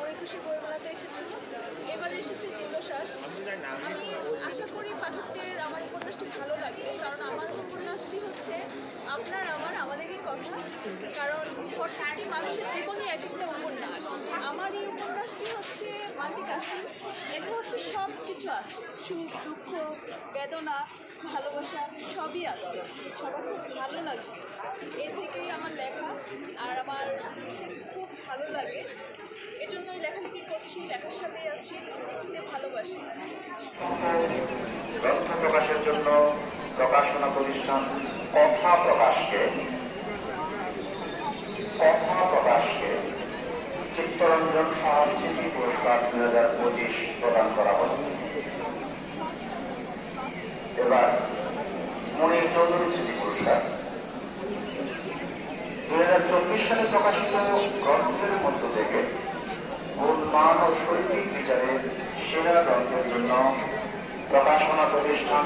অমর একুশে বইমেলাতে এসেছিল। এবারে এসেছে দীর্ঘশ্বাস। আমি আশা করি পাঠকদের আমার উপন্যাসটি ভালো লাগবে, কারণ আমার উপন্যাসটি হচ্ছে আপনার আমাদেরই কথা। কারণ প্রত্যেকটি মানুষের জীবনে এক একটা উপন্যাস। আমার এই উপন্যাসটি হচ্ছে মাল্টিকাস্টিং। এতে হচ্ছে সব কিছু আছে, সুখ দুঃখ বেদনা ভালোবাসা সবই আছে। সবার খুব ভালো লাগবে, এ থেকেই আমার লেখা। আর আমার লিখতে খুব ভালো লাগে, এজন্যই লেখালেখি করছি, লেখার সাথেই আছি, লিখতে ভালোবাসি। গ্রন্থ প্রকাশের জন্য প্রকাশনা প্রতিষ্ঠান কথা প্রকাশকে চিত্তরঞ্জন সাহা স্মৃতি পুরস্কার 2025 প্রদান করা হল। এবার মনির চৌধুরী স্মৃতি পুরস্কার 2024 সালে প্রকাশিত গ্রন্থের মধ্য থেকে গুণমান ও শৈল্পিক বিচারে সেরা গ্রন্থের জন্য প্রকাশনা প্রতিষ্ঠান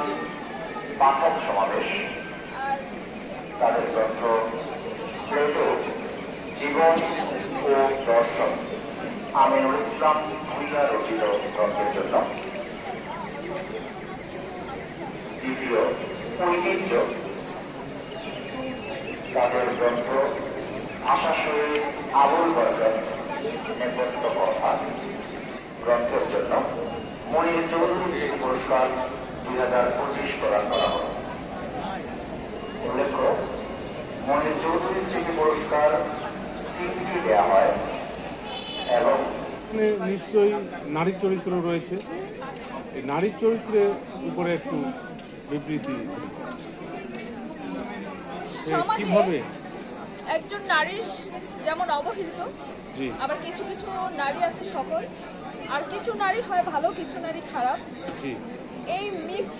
পাঠক সমাবেশ তাদের গ্রন্থ প্লেটো জীবন ও দর্শন আমিনুল ইসলাম ভূঁইয়া রচিত গ্রন্থের জন্য, দ্বিতীয় ঐতিহ্য তাদের গ্রন্থ আশা শহীদ আবুল বরকত নেপথ্য কথা গ্রন্থের জন্য মনির চৌধুরী স্মৃতি পুরস্কার 2025 প্রদান করা হল। উল্লেখ্য, মনির চৌধুরী স্মৃতি পুরস্কার 3টি দেওয়া হয় এবং নিশ্চয়ই নারী চরিত্র রয়েছে। এই নারী চরিত্রের উপরে একটু বিবৃতি কিভাবে একজন নারীর যেমন অবহেলিত, আবার কিছু কিছু নারী আছে সফল, আর কিছু নারী হয় ভালো, কিছু নারী খারাপ। এই মিক্স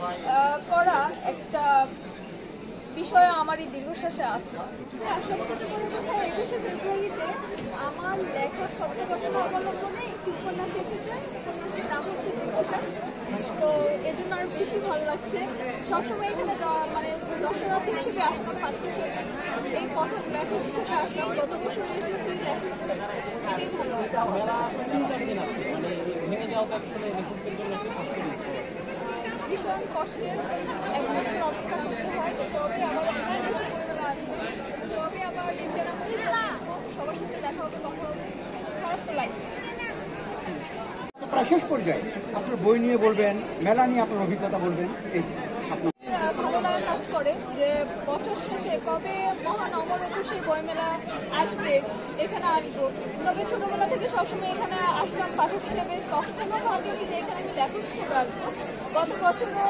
করা একটা বিষয় আমার এই দীর্ঘশ্বাসে আছে। সবচেয়ে বড় কথা, 21শে ফেব্রুয়ারিতে আমার লেখা সত্য ঘটনা অবলম্বনে একটি উপন্যাস এসেছে। উপন্যাসটির নাম হচ্ছে দীর্ঘশ্বাস। তো এজন্য আরো বেশি ভালো লাগছে। সবসময় এখানে মানে দর্শনার্থী হিসেবে আসতাম, পাঠক হিসেবে, এই প্রথম লেখক হিসেবে আসলাম। গত বছর এসেছি লেখক হিসেবে, এটাই ভালো ভীষণ কষ্টের। 1 বছর অপেক্ষা করতে হয়, তবে আবার আসবে, তবে আবার নিজেরা সবার সাথে দেখা হবে, কথা হবে, খারাপ তো লাগবে। প্রায় শেষ পর্যায়ে আপনার বই নিয়ে বলবেন, মেলা নিয়ে আপনার অভিজ্ঞতা বলবেন। ভালো লাগা কাজ করে যে বছর শেষে কবে মহান অমর একুশে বইমেলা আসবে, এখানে আসবো। তবে ছোটবেলা থেকে সবসময় এখানে আসতাম পাঠক হিসেবে, কখনো ভাবিনি যে এখানে আমি লেখক হিসেবে আসবো। গত বছরও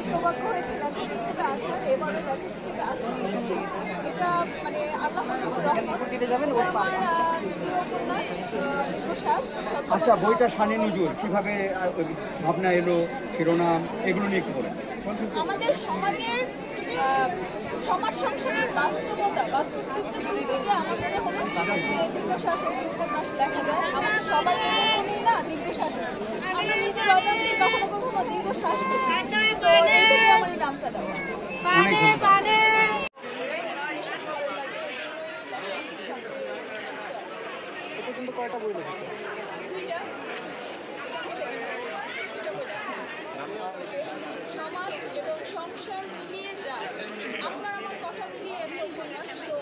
সৌভাগ্য হয়েছে লেখক হিসেবে আসার, এবারও লেখক হিসেবে আসতে পেরেছি। এটা মানে আল্লাহ আমার দ্বিতীয় উপন্যাস দীর্ঘশ্বাস। আচ্ছা, বইটা শানে নজুর কিভাবে ভাবনা এলো, শিরোনাম, এগুলো নিয়ে কি বলেন? আমাদের সমাজের সমাজ সংসারের বাস্তবতা, বাস্তব চিত্রগুলি থেকে আমার মনে হলো যে দীর্ঘশ্বাস একটি উপন্যাস লেখা যায়। আমাদের সবার মনেই না দীর্ঘশ্বাস, আমরা নিজের অজান্তে কখনো কখনো দীর্ঘশ্বাস করি। তো এই থেকে আমার এই নামটা দেওয়া। ভালো লাগে, লেখালেখির সাথে যুক্ত আছে। এ পর্যন্ত কয়টা বই লিখেছেন? 2টা। এটা আমার সেকেন্ড বই, 2টা বই লেখা হয়েছে। সমাজ এবং সংসার মিলিয়ে যায়, আপনার আমার কথা মিলিয়ে একটা উপন্যাস। তো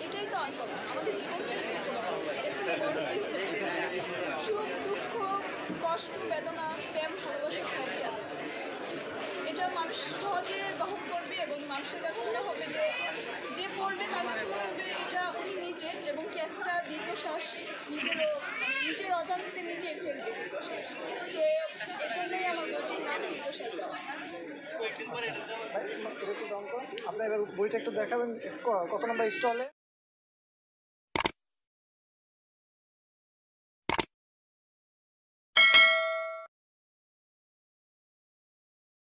এটাই তো আনকমন, আমাদের জীবনটাই উপন্যাস। এখানে গল্পই হতে পারে, সুখ দুঃখ কষ্ট বেদনা প্রেম ভালোবাসা সবই আছে। এটা মানুষ সহজে গ্রহণ করবে এবং মানুষের কাছে মনে হবে যে পড়বে তার কাছে মনে হবে এটা উনি নিজে, এবং কি একটা দীর্ঘশ্বাস নিজের অজান্তে নিজেই ফেলবে দীর্ঘশ্বাস। তো এজন্যই আমার বইটির নাম দীর্ঘশ্বাস দেওয়া। আপনার এবার বইটা একটু দেখাবেন কত নম্বর স্টলে?